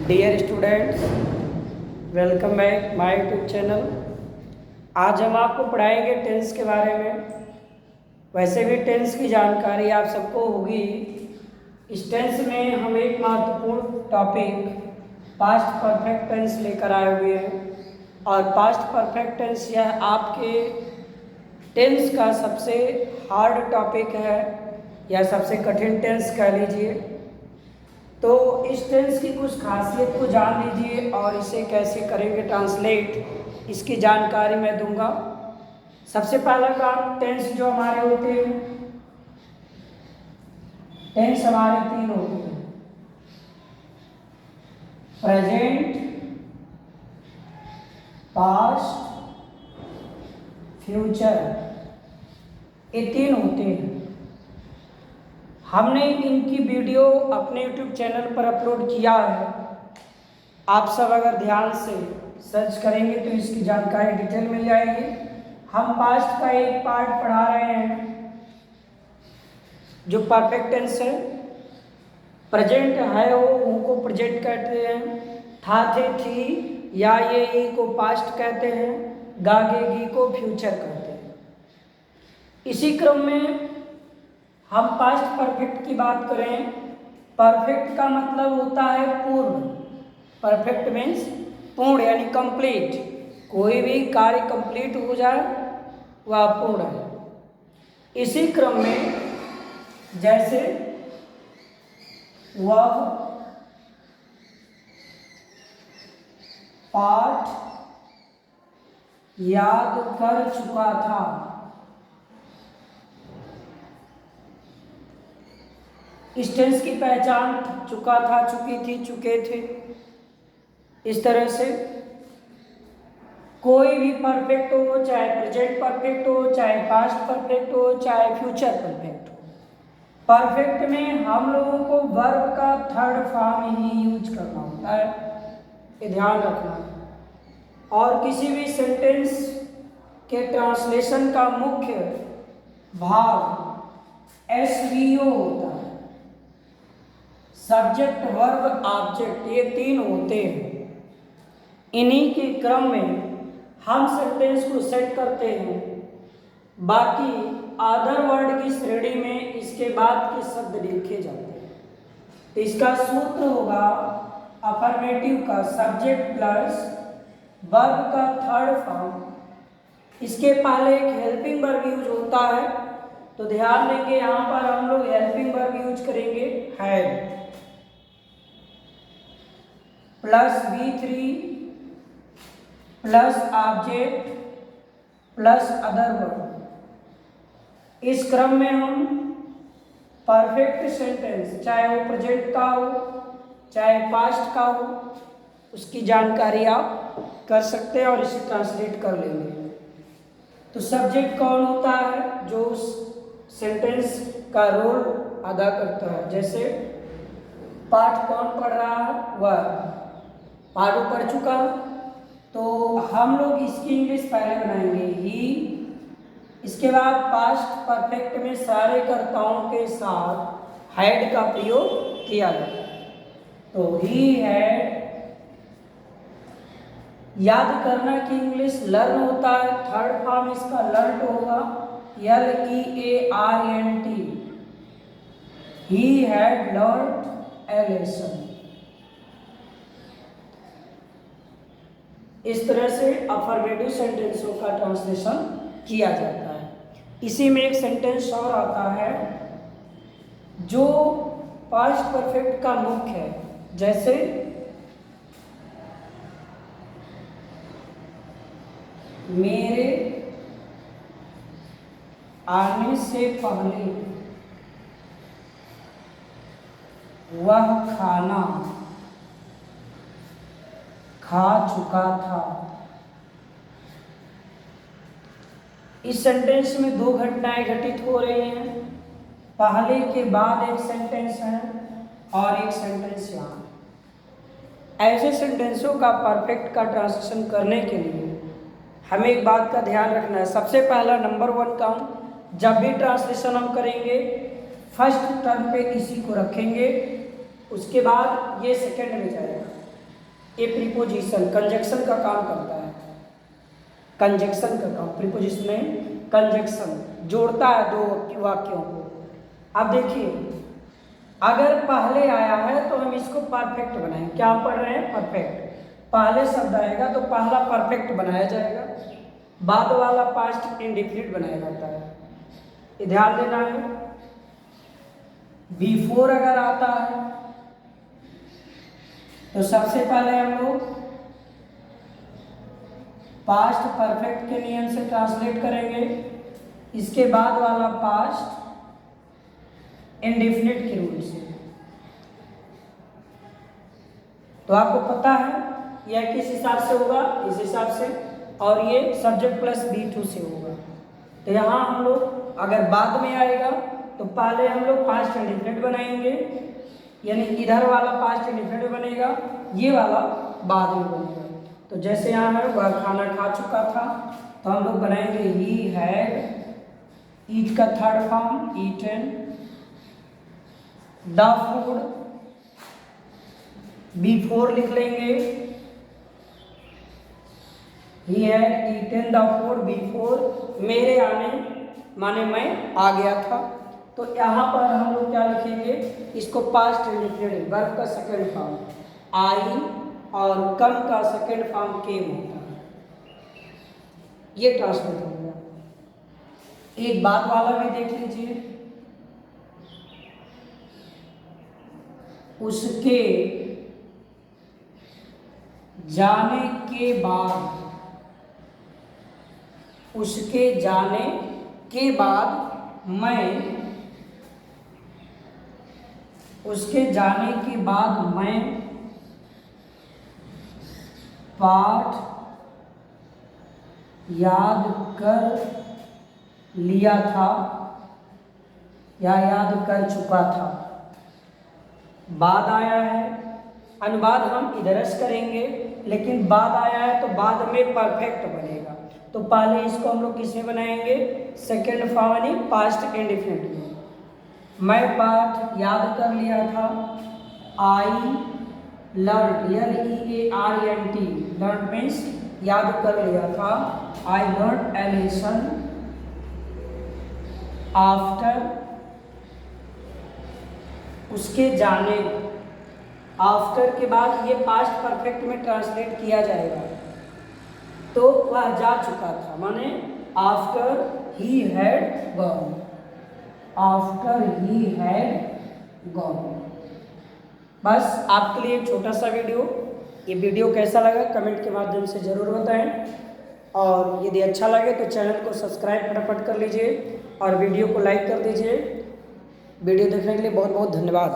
Dear students, welcome back my YouTube channel. आज हम आपको पढ़ाएंगे टेंस के बारे में। वैसे भी टेंस की जानकारी आप सबको होगी। इस टेंस में हम एक महत्वपूर्ण टॉपिक पास्ट परफेक्ट टेंस लेकर आए हुए हैं और पास्ट परफेक्ट टेंस यह आपके टेंस का सबसे हार्ड टॉपिक है या सबसे कठिन टेंस कह लीजिए। तो इस टेंस की कुछ खासियत को जान लीजिए और इसे कैसे करेंगे ट्रांसलेट, इसकी जानकारी मैं दूंगा। सबसे पहला काम, टेंस जो हमारे होते हैं, टेंस हमारे तीन होते हैं: प्रेजेंट, पास्ट, फ्यूचर। ये तीन होते हैं। हमने इनकी वीडियो अपने YouTube चैनल पर अपलोड किया है। आप सब अगर ध्यान से सर्च करेंगे तो इसकी जानकारी डिटेल मिल जाएगी। हम पास्ट का एक पार्ट पढ़ा रहे हैं जो परफेक्ट टेंस है। प्रेजेंट है वो, उनको प्रेजेंट कहते हैं। था थे थी या ये ई को पास्ट कहते हैं। गागेगी को फ्यूचर कहते हैं। इसी क्रम में हम पास्ट परफेक्ट की बात करें। परफेक्ट का मतलब होता है पूर्ण। परफेक्ट मीन्स पूर्ण यानी कंप्लीट। कोई भी कार्य कंप्लीट हो जाए वह पूर्ण है। इसी क्रम में जैसे वह पाठ याद कर चुका था। इस टेंस की पहचान चुका था, चुकी थी, चुके थे। इस तरह से कोई भी परफेक्ट हो, चाहे प्रेजेंट परफेक्ट हो, चाहे पास्ट परफेक्ट हो, चाहे फ्यूचर परफेक्ट हो, परफेक्ट में हम लोगों को वर्ब का थर्ड फॉर्म ही यूज करना होता है। ये ध्यान रखना है। और किसी भी सेंटेंस के ट्रांसलेशन का मुख्य भाग SVO होता है। सब्जेक्ट, वर्ब, ऑब्जेक्ट, ये तीन होते हैं। इन्हीं के क्रम में हम सेंटेंस को सेट करते हैं। बाकी अदर वर्ड की श्रेणी में इसके बाद के शब्द लिखे जाते हैं। तो इसका सूत्र होगा अफर्मेटिव का सब्जेक्ट प्लस वर्ब का थर्ड फॉर्म। इसके पहले एक हेल्पिंग वर्ब यूज होता है, तो ध्यान देंगे यहाँ पर हम लोग हेल्पिंग वर्ब यूज करेंगे had plus V3 plus object plus other word. इस क्रम में हम परफेक्ट सेंटेंस, चाहे वो प्रेजेंट का हो चाहे पास्ट का हो, उसकी जानकारी आप कर सकते हैं और इसे ट्रांसलेट कर लेंगे। तो सब्जेक्ट कौन होता है? जो उस सेंटेंस का रोल अदा करता है। जैसे पाठ कौन पढ़ रहा है? वह। पाठ वो पढ़ चुका, तो हम लोग इसकी इंग्लिश पहले बनाएंगे ही। इसके बाद पास्ट परफेक्ट में सारे कर्ताओं के साथ हैड का प्रयोग किया जाता है। तो ही हैड। याद करना की इंग्लिश लर्न होता है। थर्ड फॉर्म इसका लर्न होगा, LEARNT। He had learned A lesson. इस तरह से अफर्मेटिव सेंटेंसों का ट्रांसलेशन किया जाता है। इसी में एक सेंटेंस और आता है जो पास्ट परफेक्ट का मुख्य है। जैसे मेरे आने से पहले वह खाना खा चुका था। इस सेंटेंस में दो घटनाएं घटित हो रही हैं। पहले के बाद एक सेंटेंस है और एक सेंटेंस यहाँ। ऐसे सेंटेंसों का परफेक्ट का ट्रांसलेशन करने के लिए हमें एक बात का ध्यान रखना है। सबसे पहला नंबर 1 काम, जब भी ट्रांसलेशन हम करेंगे फर्स्ट टर्म पे इसी को रखेंगे, उसके बाद ये सेकंड में जाएगा। ये प्रीपोजिशन कंजक्शन का काम करता है, कंजक्शन का काम, प्रीपोजिशन में कंजक्शन जोड़ता है दो वाक्यों को। अब देखिए, अगर पहले आया है तो हम इसको परफेक्ट बनाएं। क्या पढ़ रहे हैं? परफेक्ट। पहले शब्द आएगा तो पहला परफेक्ट बनाया जाएगा, बाद वाला पास्ट इंडेफिनिट बनाया जाता है। ये ध्यान देना है। बिफोर अगर आता है तो सबसे पहले हम लोग पास्ट परफेक्ट के नियम से ट्रांसलेट करेंगे, इसके बाद वाला पास्ट इंडेफिनिट के रूल से। तो आपको पता है यह किस हिसाब से होगा? इस हिसाब से, और ये सब्जेक्ट प्लस B2 से होगा। तो यहाँ हम लोग अगर बाद में आएगा तो पहले हम लोग पास्ट इंडेफिनिट बनाएंगे, यानी इधर वाला पास्ट इंडेफिनिट बनेगा, ये वाला बाद में बनेगा। तो जैसे यहाँ है वह खाना खा चुका था, तो हम लोग बनाएंगे ही हैड, ईट का third form eaten, the food, before लिख लेंगे, he had eaten the food before, मेरे आने माने मैं आ गया था। तो यहाँ पर हम लोग क्या लिखेंगे? इसको पास्ट इंडेफिनिट, वर्ब का सेकंड फॉर्म आई और कम का सेकंड फॉर्म केम होता है। ये ट्रांसलेट हो गया। एक बाद वाला भी देख लीजिए, उसके जाने के बाद, उसके जाने के बाद मैं, उसके जाने के बाद मैं पाठ याद कर लिया था या याद कर चुका था। बाद आया है, अनुवाद हम इधरस करेंगे, लेकिन बाद आया है तो बाद में परफेक्ट बनेगा। तो पहले इसको हम लोग किसमें बनाएंगे? सेकेंड फॉर्म यानी पास्ट इंडेफिनिट में। मैं पाठ याद कर लिया था, I learn, LEARNT, learn means याद कर लिया था। I learn A lesson after, उसके जाने, आफ्टर के बाद ये पास्ट परफेक्ट में ट्रांसलेट किया जाएगा, तो वह जा चुका था, माने after he had gone, after he had gone. बस आपके लिए एक छोटा सा वीडियो। ये वीडियो कैसा लगा कमेंट के माध्यम से ज़रूर बताएं, और यदि अच्छा लगे तो चैनल को सब्सक्राइब फटाफट कर लीजिए और वीडियो को लाइक कर दीजिए। वीडियो देखने के लिए बहुत बहुत धन्यवाद।